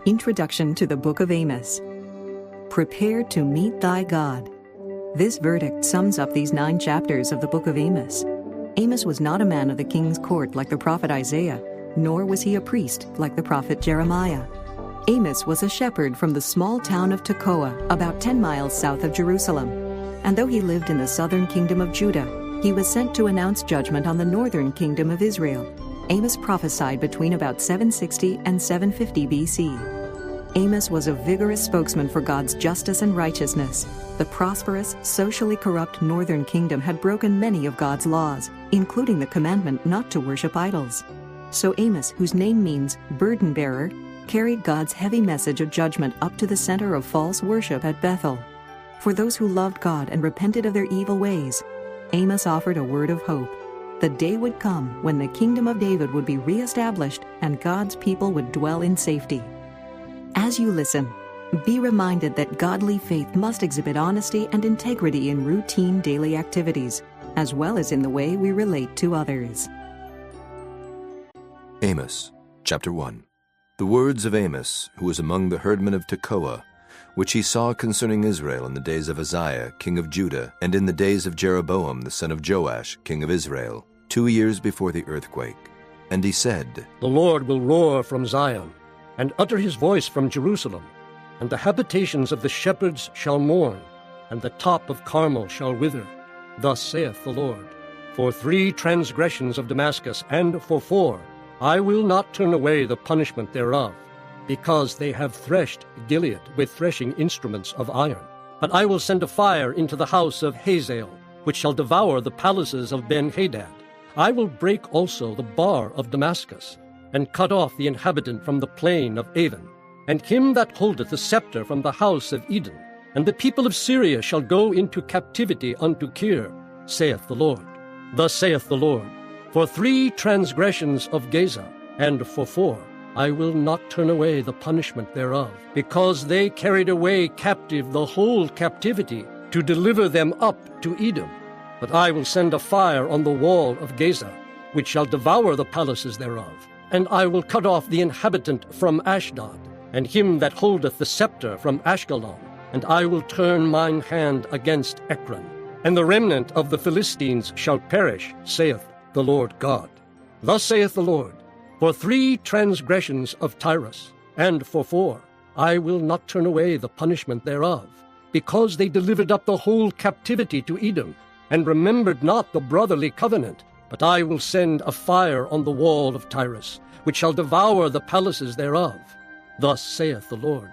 Introduction to the Book of Amos. Prepare to meet thy God. This verdict sums up these 9 chapters of the book of Amos. Amos was not a man of the king's court like the prophet Isaiah, nor was he a priest like the prophet Jeremiah. Amos was a shepherd from the small town of Tekoa, about 10 miles south of Jerusalem. And though he lived in the southern kingdom of Judah, he was sent to announce judgment on the northern kingdom of Israel. Amos prophesied between about 760 and 750 BC. Amos was a vigorous spokesman for God's justice and righteousness. The prosperous, socially corrupt northern kingdom had broken many of God's laws, including the commandment not to worship idols. So Amos, whose name means burden bearer, carried God's heavy message of judgment up to the center of false worship at Bethel. For those who loved God and repented of their evil ways, Amos offered a word of hope. The day would come when the kingdom of David would be reestablished and God's people would dwell in safety. As you listen, be reminded that godly faith must exhibit honesty and integrity in routine daily activities, as well as in the way we relate to others. Amos, chapter 1. The words of Amos, who was among the herdmen of Tekoa, which he saw concerning Israel in the days of Uzziah, king of Judah, and in the days of Jeroboam the son of Joash, king of Israel, 2 years before the earthquake. And he said, The Lord will roar from Zion, and utter his voice from Jerusalem, and the habitations of the shepherds shall mourn, and the top of Carmel shall wither. Thus saith the Lord, For 3 transgressions of Damascus, and for 4, I will not turn away the punishment thereof, because they have threshed Gilead with threshing instruments of iron. But I will send a fire into the house of Hazael, which shall devour the palaces of Ben-Hadad. I will break also the bar of Damascus, and cut off the inhabitant from the plain of Avon, and him that holdeth the scepter from the house of Eden. And the people of Syria shall go into captivity unto Kir, saith the Lord. Thus saith the Lord, For 3 transgressions of Gaza, and for 4, I will not turn away the punishment thereof, because they carried away captive the whole captivity, to deliver them up to Edom. But I will send a fire on the wall of Gaza, which shall devour the palaces thereof. And I will cut off the inhabitant from Ashdod, and him that holdeth the scepter from Ashkelon. And I will turn mine hand against Ekron. And the remnant of the Philistines shall perish, saith the Lord God. Thus saith the Lord, For 3 transgressions of Tyrus, and for 4, I will not turn away the punishment thereof, because they delivered up the whole captivity to Edom, and remembered not the brotherly covenant. But I will send a fire on the wall of Tyrus, which shall devour the palaces thereof. Thus saith the Lord,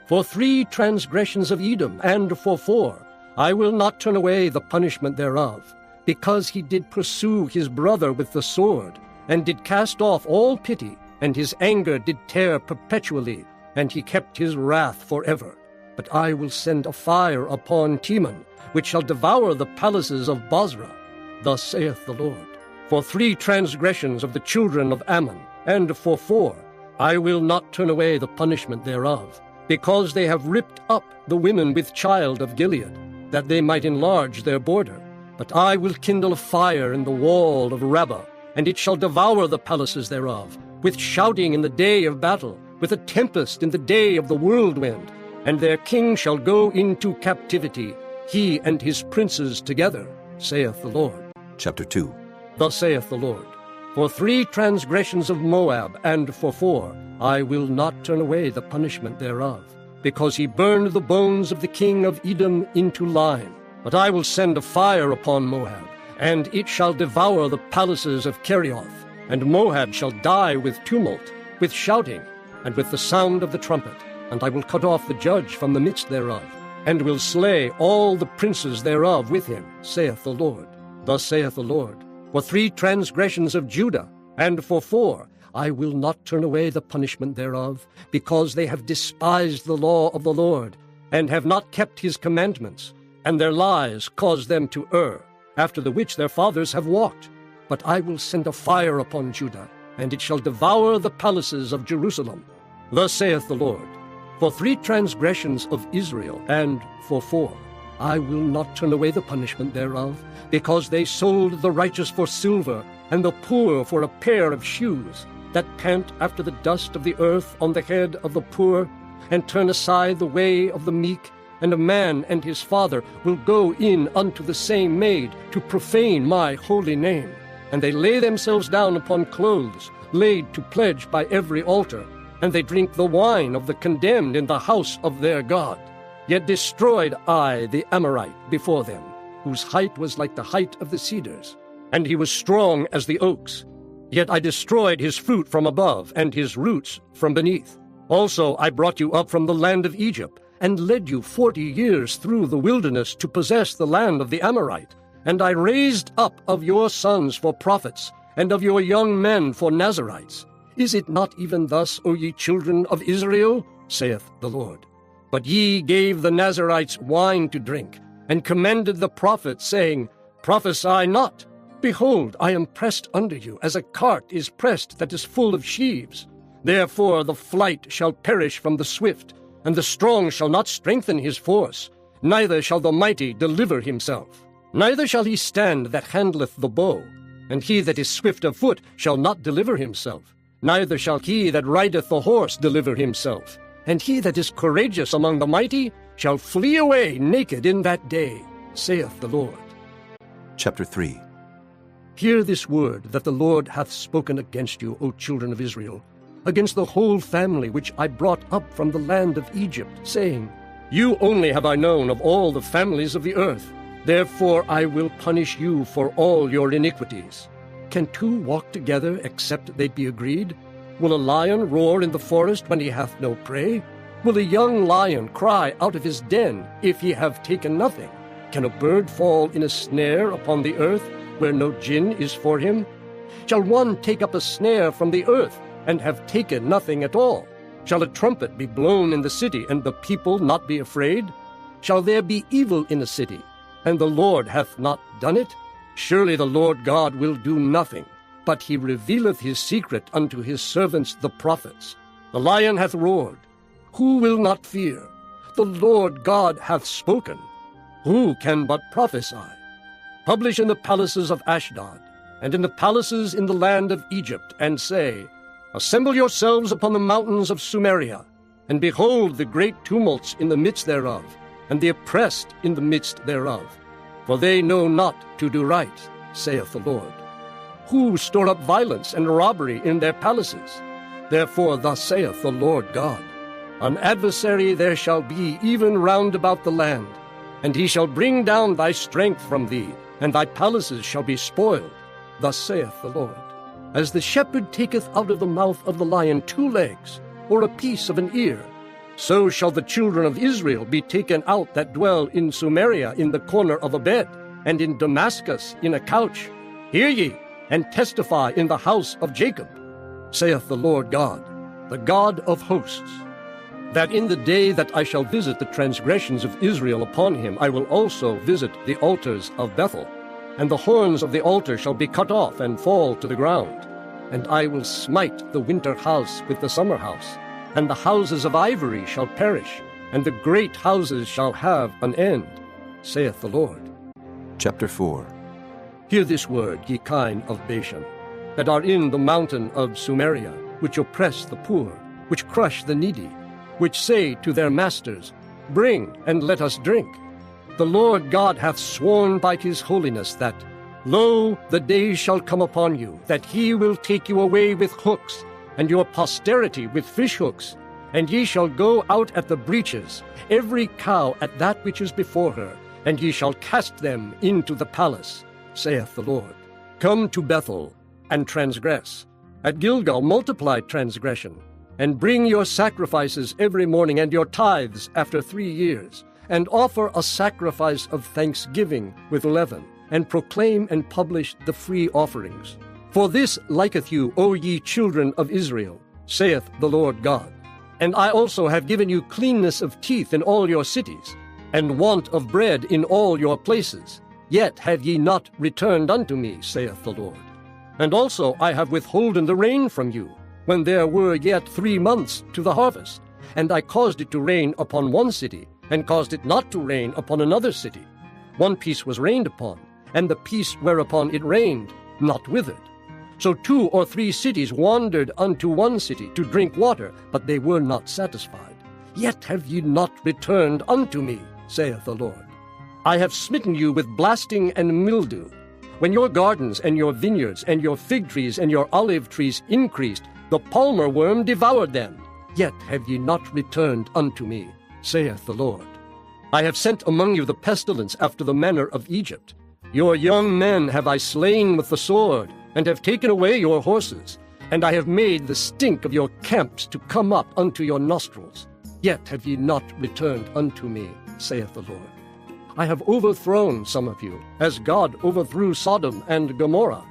For 3 transgressions of Edom, and for 4, I will not turn away the punishment thereof, because he did pursue his brother with the sword, and did cast off all pity, and his anger did tear perpetually, and he kept his wrath forever. But I will send a fire upon Teman, which shall devour the palaces of Bozrah. Thus saith the Lord, For 3 transgressions of the children of Ammon, and for 4, I will not turn away the punishment thereof, because they have ripped up the women with child of Gilead, that they might enlarge their border. But I will kindle a fire in the wall of Rabbah, and it shall devour the palaces thereof, with shouting in the day of battle, with a tempest in the day of the whirlwind. And their king shall go into captivity, he and his princes together, saith the Lord. chapter 2. Thus saith the Lord, For 3 transgressions of Moab, and for 4, I will not turn away the punishment thereof, because he burned the bones of the king of Edom into lime. But I will send a fire upon Moab, and it shall devour the palaces of Kerioth. And Moab shall die with tumult, with shouting, and with the sound of the trumpet. And I will cut off the judge from the midst thereof, and will slay all the princes thereof with him, saith the Lord. Thus saith the Lord, For 3 transgressions of Judah, and for 4, I will not turn away the punishment thereof, because they have despised the law of the Lord, and have not kept his commandments, and their lies caused them to err, after the which their fathers have walked. But I will send a fire upon Judah, and it shall devour the palaces of Jerusalem. Thus saith the Lord, For 3 transgressions of Israel, and for 4, I will not turn away the punishment thereof, because they sold the righteous for silver, and the poor for a pair of shoes. that pant after the dust of the earth on the head of the poor, and turn aside the way of the meek, and a man and his father will go in unto the same maid to profane my holy name. And they lay themselves down upon clothes, laid to pledge by every altar, and they drink the wine of the condemned in the house of their God. Yet destroyed I the Amorite before them, whose height was like the height of the cedars, and he was strong as the oaks. Yet I destroyed his fruit from above, and his roots from beneath. Also I brought you up from the land of Egypt, and led you 40 years through the wilderness to possess the land of the Amorite. And I raised up of your sons for prophets, and of your young men for Nazarites. Is it not even thus, O ye children of Israel? Saith the Lord. But ye gave the Nazarites wine to drink, and commanded the prophets, saying, Prophesy not. Behold, I am pressed under you, as a cart is pressed that is full of sheaves. Therefore the flight shall perish from the swift, and the strong shall not strengthen his force, neither shall the mighty deliver himself. Neither shall he stand that handleth the bow, and he that is swift of foot shall not deliver himself. Neither shall he that rideth the horse deliver himself. And he that is courageous among the mighty shall flee away naked in that day, saith the Lord. Chapter 3. Hear this word that the Lord hath spoken against you, O children of Israel, against the whole family which I brought up from the land of Egypt, saying, You only have I known of all the families of the earth. Therefore I will punish you for all your iniquities. Can two walk together except they be agreed? Will a lion roar in the forest when he hath no prey? Will a young lion cry out of his den if he have taken nothing? Can a bird fall in a snare upon the earth where no gin is for him? Shall one take up a snare from the earth and have taken nothing at all? Shall a trumpet be blown in the city, and the people not be afraid? Shall there be evil in a city, and the Lord hath not done it? Surely the Lord God will do nothing, but he revealeth his secret unto his servants the prophets. The lion hath roared. Who will not fear? The Lord God hath spoken. Who can but prophesy? Publish in the palaces of Ashdod, and in the palaces in the land of Egypt, and say, Assemble yourselves upon the mountains of Sumeria, and behold the great tumults in the midst thereof, and the oppressed in the midst thereof. For they know not to do right, saith the Lord. Who store up violence and robbery in their palaces? Therefore thus saith the Lord God, An adversary there shall be even round about the land, and he shall bring down thy strength from thee, and thy palaces shall be spoiled. Thus saith the Lord. As the shepherd taketh out of the mouth of the lion 2 legs, or a piece of an ear, so shall the children of Israel be taken out that dwell in Sumeria in the corner of a bed, and in Damascus in a couch. Hear ye, and testify in the house of Jacob, saith the Lord God, the God of hosts, that in the day that I shall visit the transgressions of Israel upon him, I will also visit the altars of Bethel, and the horns of the altar shall be cut off and fall to the ground. And I will smite the winter house with the summer house, and the houses of ivory shall perish, and the great houses shall have an end, saith the Lord. Chapter 4. Hear this word, ye kine of Bashan, that are in the mountain of Sumeria, which oppress the poor, which crush the needy, which say to their masters, Bring, and let us drink. The Lord God hath sworn by his holiness that, Lo, the days shall come upon you, that he will take you away with hooks, and your posterity with fish hooks, and ye shall go out at the breaches, every cow at that which is before her, and ye shall cast them into the palace, saith the Lord. Come to Bethel, and transgress. At Gilgal multiply transgression, and bring your sacrifices every morning, and your tithes after 3 years, and offer a sacrifice of thanksgiving with leaven, and proclaim and publish the free offerings. For this liketh you, O ye children of Israel, saith the Lord God. And I also have given you cleanness of teeth in all your cities, and want of bread in all your places. Yet have ye not returned unto me, saith the Lord. And also I have withholden the rain from you, when there were yet 3 months to the harvest. And I caused it to rain upon one city, and caused it not to rain upon another city. One piece was rained upon, and the piece whereupon it rained not withered. So 2 or 3 cities wandered unto one city to drink water, but they were not satisfied. Yet have ye not returned unto me, saith the Lord. I have smitten you with blasting and mildew. When your gardens and your vineyards and your fig trees and your olive trees increased, the palmer worm devoured them. Yet have ye not returned unto me, saith the Lord. I have sent among you the pestilence after the manner of Egypt. Your young men have I slain with the sword, and have taken away your horses, and I have made the stink of your camps to come up unto your nostrils. Yet have ye not returned unto me, saith the Lord. I have overthrown some of you, as God overthrew Sodom and Gomorrah.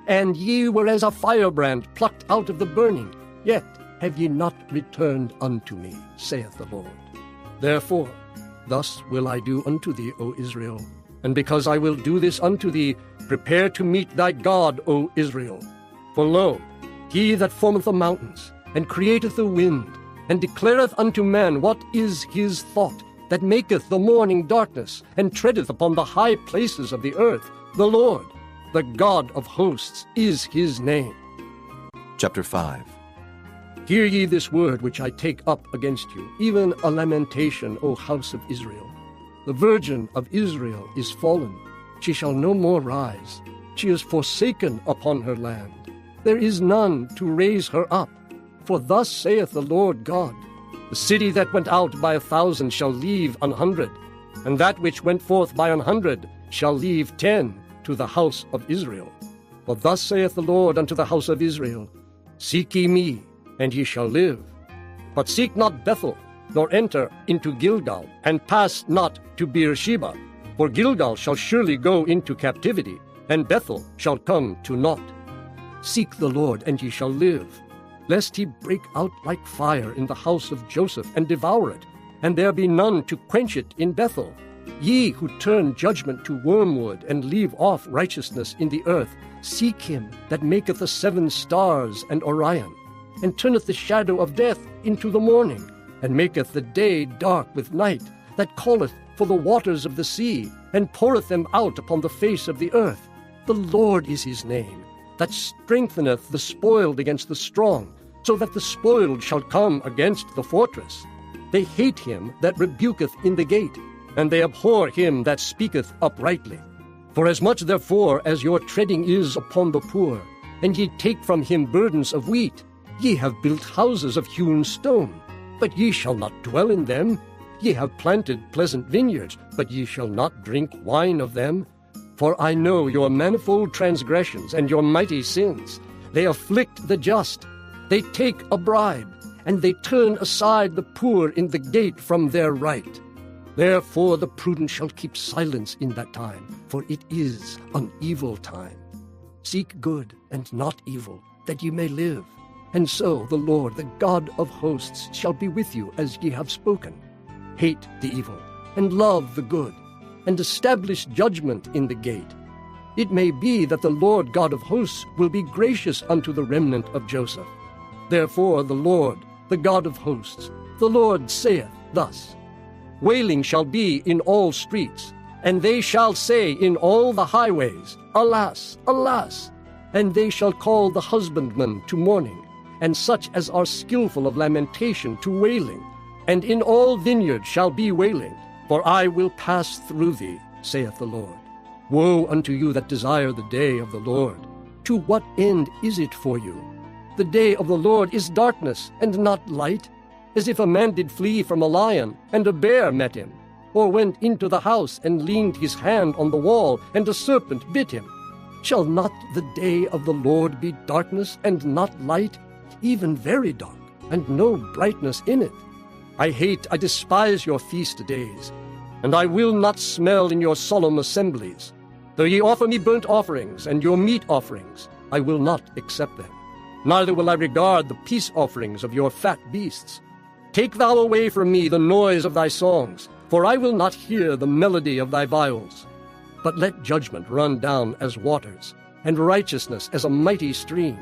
And ye were as a firebrand plucked out of the burning. Yet have ye not returned unto me, saith the Lord. Therefore, thus will I do unto thee, O Israel. And because I will do this unto thee, prepare to meet thy God, O Israel. For lo, he that formeth the mountains, and createth the wind, and declareth unto man what is his thought, that maketh the morning darkness, and treadeth upon the high places of the earth, the Lord, the God of hosts, is his name. Chapter 5. Hear ye this word which I take up against you, even a lamentation, O house of Israel. The virgin of Israel is fallen. She shall no more rise. She is forsaken upon her land. There is none to raise her up. For thus saith the Lord God, the city that went out by 1,000 shall leave 100, and that which went forth by 100 shall leave 10 to the house of Israel. For thus saith the Lord unto the house of Israel, Seek ye me, and ye shall live. But seek not Bethel, nor enter into Gilgal, and pass not to Beersheba. For Gilgal shall surely go into captivity, and Bethel shall come to naught. Seek the Lord, and ye shall live, lest he break out like fire in the house of Joseph, and devour it, and there be none to quench it in Bethel. Ye who turn judgment to wormwood, and leave off righteousness in the earth, seek him that maketh the 7 stars and Orion, and turneth the shadow of death into the morning, and maketh the day dark with night, that calleth for the waters of the sea, and poureth them out upon the face of the earth. The Lord is his name, that strengtheneth the spoiled against the strong, so that the spoiled shall come against the fortress. They hate him that rebuketh in the gate, and they abhor him that speaketh uprightly. For as much therefore as your treading is upon the poor, and ye take from him burdens of wheat, ye have built houses of hewn stone, but ye shall not dwell in them. Ye have planted pleasant vineyards, but ye shall not drink wine of them. For I know your manifold transgressions and your mighty sins. They afflict the just. They take a bribe, and they turn aside the poor in the gate from their right. Therefore the prudent shall keep silence in that time, for it is an evil time. Seek good and not evil, that ye may live. And so the Lord, the God of hosts, shall be with you as ye have spoken. Hate the evil, and love the good, and establish judgment in the gate. It may be that the Lord God of hosts will be gracious unto the remnant of Joseph. Therefore the Lord, the God of hosts, the Lord saith thus, Wailing shall be in all streets, and they shall say in all the highways, Alas, alas! And they shall call the husbandman to mourning, and such as are skillful of lamentation to wailing. And in all vineyards shall be wailing, for I will pass through thee, saith the Lord. Woe unto you that desire the day of the Lord! To what end is it for you? The day of the Lord is darkness, and not light, as if a man did flee from a lion, and a bear met him, or went into the house, and leaned his hand on the wall, and a serpent bit him. Shall not the day of the Lord be darkness, and not light, even very dark, and no brightness in it? I despise your feast days, and I will not smell in your solemn assemblies. Though ye offer me burnt offerings and your meat offerings, I will not accept them. Neither will I regard the peace offerings of your fat beasts. Take thou away from me the noise of thy songs, for I will not hear the melody of thy viols. But let judgment run down as waters, and righteousness as a mighty stream.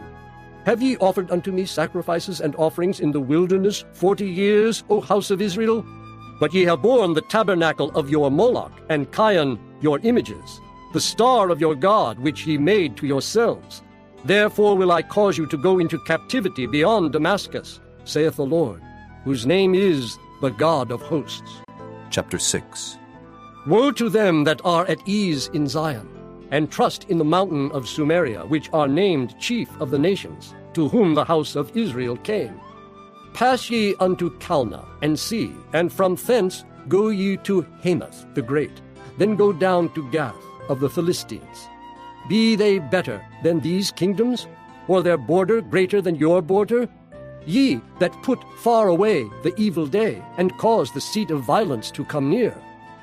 Have ye offered unto me sacrifices and offerings in the wilderness 40 years, O house of Israel? But ye have borne the tabernacle of your Moloch, and Chion your images, the star of your God which ye made to yourselves. Therefore will I cause you to go into captivity beyond Damascus, saith the Lord, whose name is the God of hosts. Chapter 6. Woe to them that are at ease in Zion, and trust in the mountain of Sumeria, which are named chief of the nations, to whom the house of Israel came. Pass ye unto Calneh, and see, and from thence go ye to Hamath the great, then go down to Gath of the Philistines. Be they better than these kingdoms, or their border greater than your border? Ye that put far away the evil day, and cause the seat of violence to come near,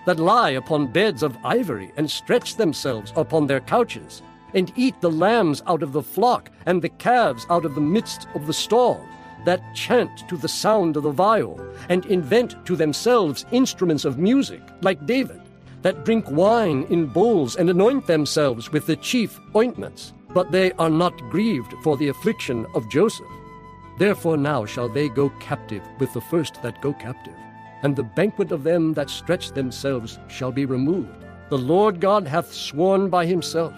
that lie upon beds of ivory, and stretch themselves upon their couches, and eat the lambs out of the flock, and the calves out of the midst of the stall, that chant to the sound of the viol, and invent to themselves instruments of music, like David, that drink wine in bowls, and anoint themselves with the chief ointments, but they are not grieved for the affliction of Joseph. Therefore now shall they go captive with the first that go captive, and the banquet of them that stretch themselves shall be removed. The Lord God hath sworn by himself,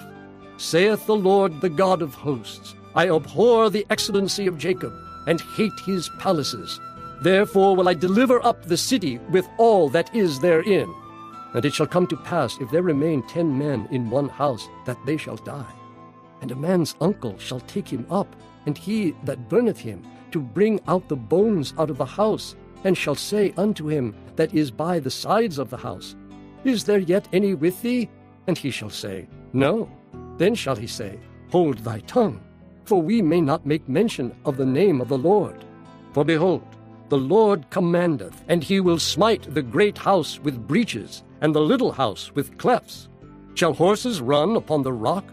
saith the Lord, the God of hosts, I abhor the excellency of Jacob, and hate his palaces. Therefore will I deliver up the city with all that is therein. And it shall come to pass, if there remain 10 men in one house, that they shall die. And a man's uncle shall take him up, and he that burneth him, to bring out the bones out of the house, and shall say unto him that is by the sides of the house, Is there yet any with thee? And he shall say, No. Then shall he say, Hold thy tongue, for we may not make mention of the name of the Lord. For behold, the Lord commandeth, and he will smite the great house with breaches, and the little house with clefts. Shall horses run upon the rock?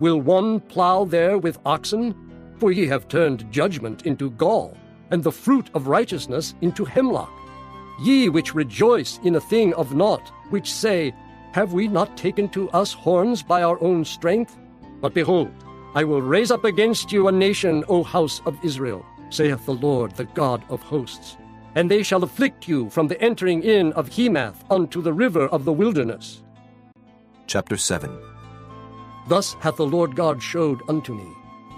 Will one plow there with oxen? For ye have turned judgment into gall, and the fruit of righteousness into hemlock. Ye which rejoice in a thing of naught, which say, Have we not taken to us horns by our own strength? But behold, I will raise up against you a nation, O house of Israel, saith the Lord, the God of hosts. And they shall afflict you from the entering in of Hemath unto the river of the wilderness. Chapter 7. Thus hath the Lord God showed unto me,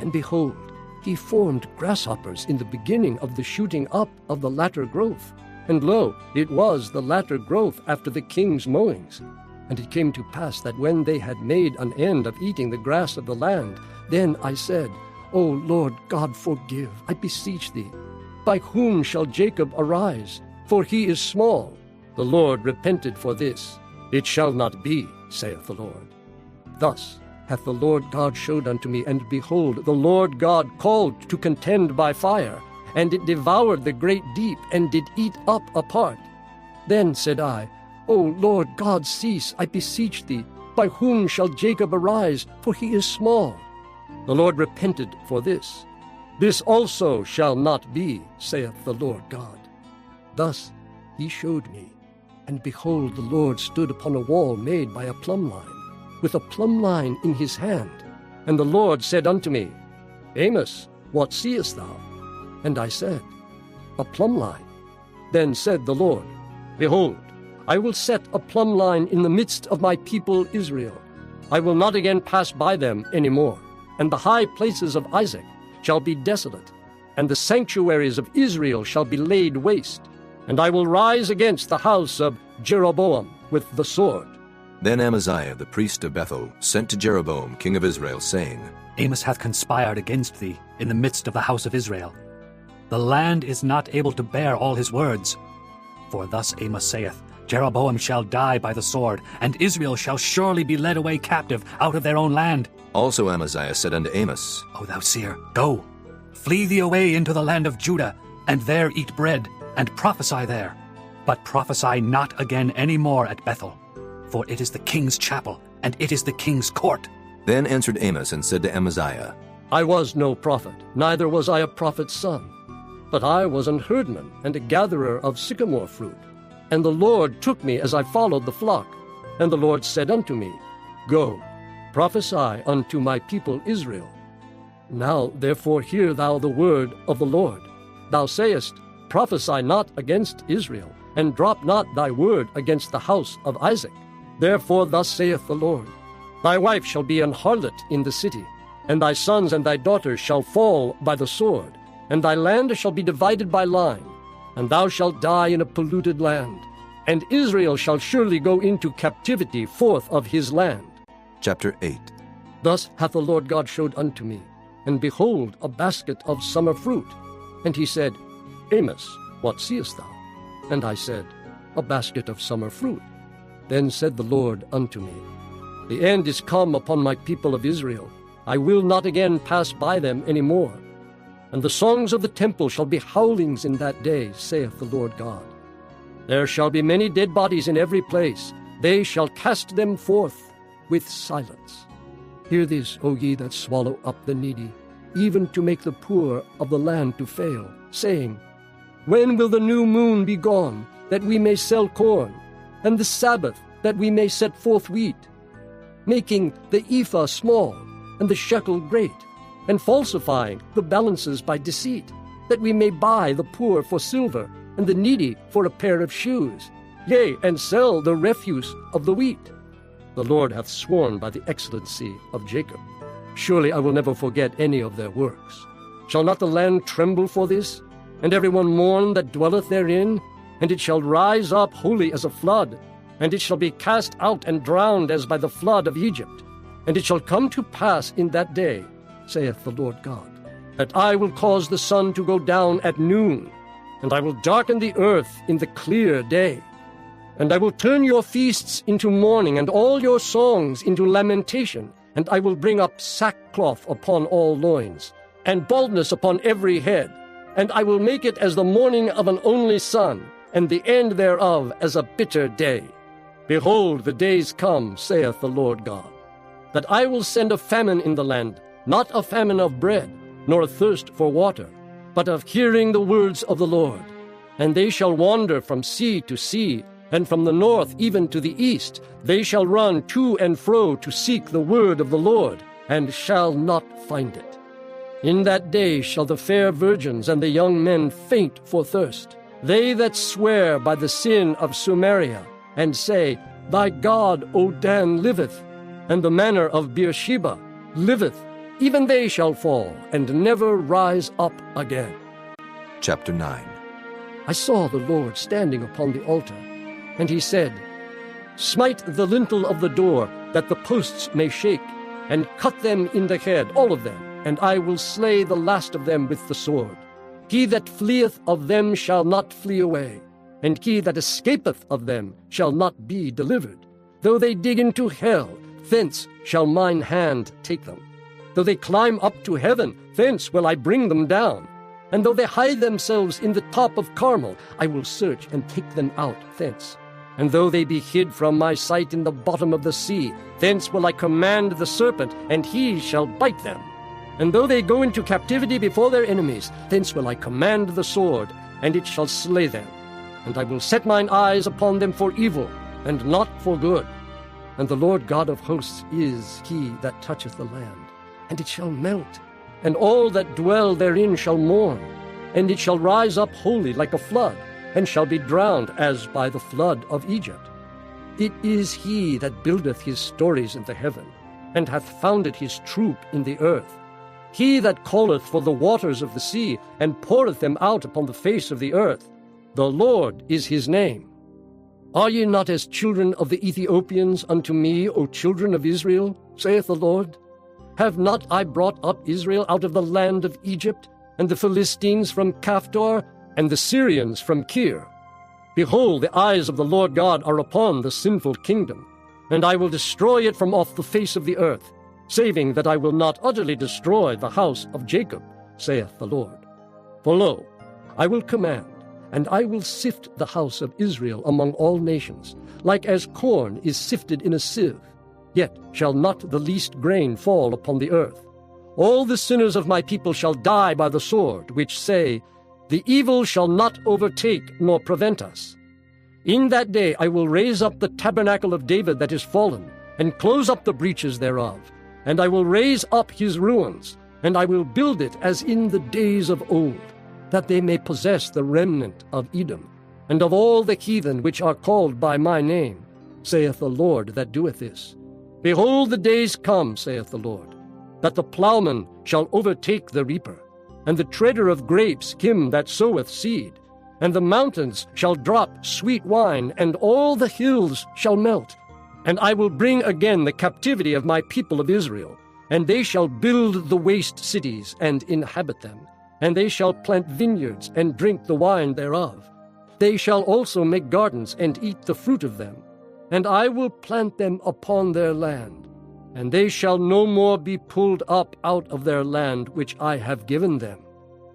and behold, he formed grasshoppers in the beginning of the shooting up of the latter growth. And lo, it was the latter growth after the king's mowings. And it came to pass that when they had made an end of eating the grass of the land, then I said, O Lord God, forgive, I beseech thee. By whom shall Jacob arise? For he is small. The Lord repented for this. It shall not be, saith the Lord. Thus hath the Lord God showed unto me, and behold, the Lord God called to contend by fire, and it devoured the great deep, and did eat up a part. Then said I, O Lord God, cease, I beseech thee. By whom shall Jacob arise? For he is small. The Lord repented for this. This also shall not be, saith the Lord God. Thus he showed me, and behold, the Lord stood upon a wall made by a plumb line, with a plumb line in his hand. And the Lord said unto me, Amos, what seest thou? And I said, A plumb line. Then said the Lord, Behold, I will set a plumb line in the midst of my people Israel. I will not again pass by them any more. And the high places of Isaac shall be desolate, and the sanctuaries of Israel shall be laid waste. And I will rise against the house of Jeroboam with the sword. Then Amaziah the priest of Bethel sent to Jeroboam king of Israel, saying, Amos hath conspired against thee in the midst of the house of Israel. The land is not able to bear all his words. For thus Amos saith, Jeroboam shall die by the sword, and Israel shall surely be led away captive out of their own land. Also Amaziah said unto Amos, O thou seer, go, flee thee away into the land of Judah, and there eat bread, and prophesy there. But prophesy not again any more at Bethel, for it is the king's chapel, and it is the king's court. Then answered Amos and said to Amaziah, I was no prophet, neither was I a prophet's son, but I was an herdman and a gatherer of sycamore fruit. And the Lord took me as I followed the flock. And the Lord said unto me, Go, prophesy unto my people Israel. Now therefore hear thou the word of the Lord. Thou sayest, Prophesy not against Israel, and drop not thy word against the house of Isaac. Therefore thus saith the Lord, Thy wife shall be an harlot in the city, and thy sons and thy daughters shall fall by the sword, and thy land shall be divided by line, and thou shalt die in a polluted land, and Israel shall surely go into captivity forth of his land. Chapter 8. Thus hath the Lord God showed unto me, and behold, a basket of summer fruit. And he said, Amos, what seest thou? And I said, A basket of summer fruit. Then said the Lord unto me, The end is come upon my people of Israel. I will not again pass by them any more. And the songs of the temple shall be howlings in that day, saith the Lord God. There shall be many dead bodies in every place. They shall cast them forth with silence. Hear this, O ye that swallow up the needy, even to make the poor of the land to fail, saying, When will the new moon be gone, that we may sell corn, and the Sabbath, that we may set forth wheat, making the ephah small, and the shekel great, and falsifying the balances by deceit, that we may buy the poor for silver, and the needy for a pair of shoes, yea, and sell the refuse of the wheat. The Lord hath sworn by the excellency of Jacob, Surely I will never forget any of their works. Shall not the land tremble for this, and every one mourn that dwelleth therein? And it shall rise up wholly as a flood, and it shall be cast out and drowned as by the flood of Egypt. And it shall come to pass in that day, saith the Lord God, that I will cause the sun to go down at noon, and I will darken the earth in the clear day. And I will turn your feasts into mourning, and all your songs into lamentation, and I will bring up sackcloth upon all loins, and baldness upon every head, and I will make it as the mourning of an only son, and the end thereof as a bitter day. Behold, the days come, saith the Lord God, that I will send a famine in the land, not a famine of bread, nor a thirst for water, but of hearing the words of the Lord. And they shall wander from sea to sea, and from the north even to the east. They shall run to and fro to seek the word of the Lord, and shall not find it. In that day shall the fair virgins and the young men faint for thirst, they that swear by the sin of Samaria, and say, Thy God, O Dan, liveth, and the manor of Beersheba liveth. Even they shall fall, and never rise up again. Chapter 9. I saw the Lord standing upon the altar, and he said, Smite the lintel of the door, that the posts may shake, and cut them in the head, all of them, and I will slay the last of them with the sword. He that fleeth of them shall not flee away, and he that escapeth of them shall not be delivered. Though they dig into hell, thence shall mine hand take them. Though they climb up to heaven, thence will I bring them down. And though they hide themselves in the top of Carmel, I will search and take them out thence. And though they be hid from my sight in the bottom of the sea, thence will I command the serpent, and he shall bite them. And though they go into captivity before their enemies, thence will I command the sword, and it shall slay them. And I will set mine eyes upon them for evil, and not for good. And the Lord God of hosts is he that toucheth the land, and it shall melt, and all that dwell therein shall mourn, and it shall rise up wholly like a flood, and shall be drowned as by the flood of Egypt. It is he that buildeth his stories in the heaven, and hath founded his troop in the earth. He that calleth for the waters of the sea, and poureth them out upon the face of the earth. The Lord is his name. Are ye not as children of the Ethiopians unto me, O children of Israel, saith the Lord? Have not I brought up Israel out of the land of Egypt, and the Philistines from Caphtor, and the Syrians from Kir? Behold, the eyes of the Lord God are upon the sinful kingdom, and I will destroy it from off the face of the earth, saving that I will not utterly destroy the house of Jacob, saith the Lord. For lo, I will command, and I will sift the house of Israel among all nations, like as corn is sifted in a sieve. Yet shall not the least grain fall upon the earth. All the sinners of my people shall die by the sword, which say, The evil shall not overtake nor prevent us. In that day I will raise up the tabernacle of David that is fallen, and close up the breaches thereof, and I will raise up his ruins, and I will build it as in the days of old, that they may possess the remnant of Edom, and of all the heathen which are called by my name, saith the Lord that doeth this. Behold, the days come, saith the Lord, that the plowman shall overtake the reaper, and the treader of grapes him that soweth seed. And the mountains shall drop sweet wine, and all the hills shall melt. And I will bring again the captivity of my people of Israel, and they shall build the waste cities and inhabit them. And they shall plant vineyards and drink the wine thereof. They shall also make gardens and eat the fruit of them. And I will plant them upon their land, and they shall no more be pulled up out of their land which I have given them,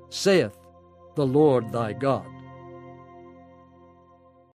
saith the Lord thy God.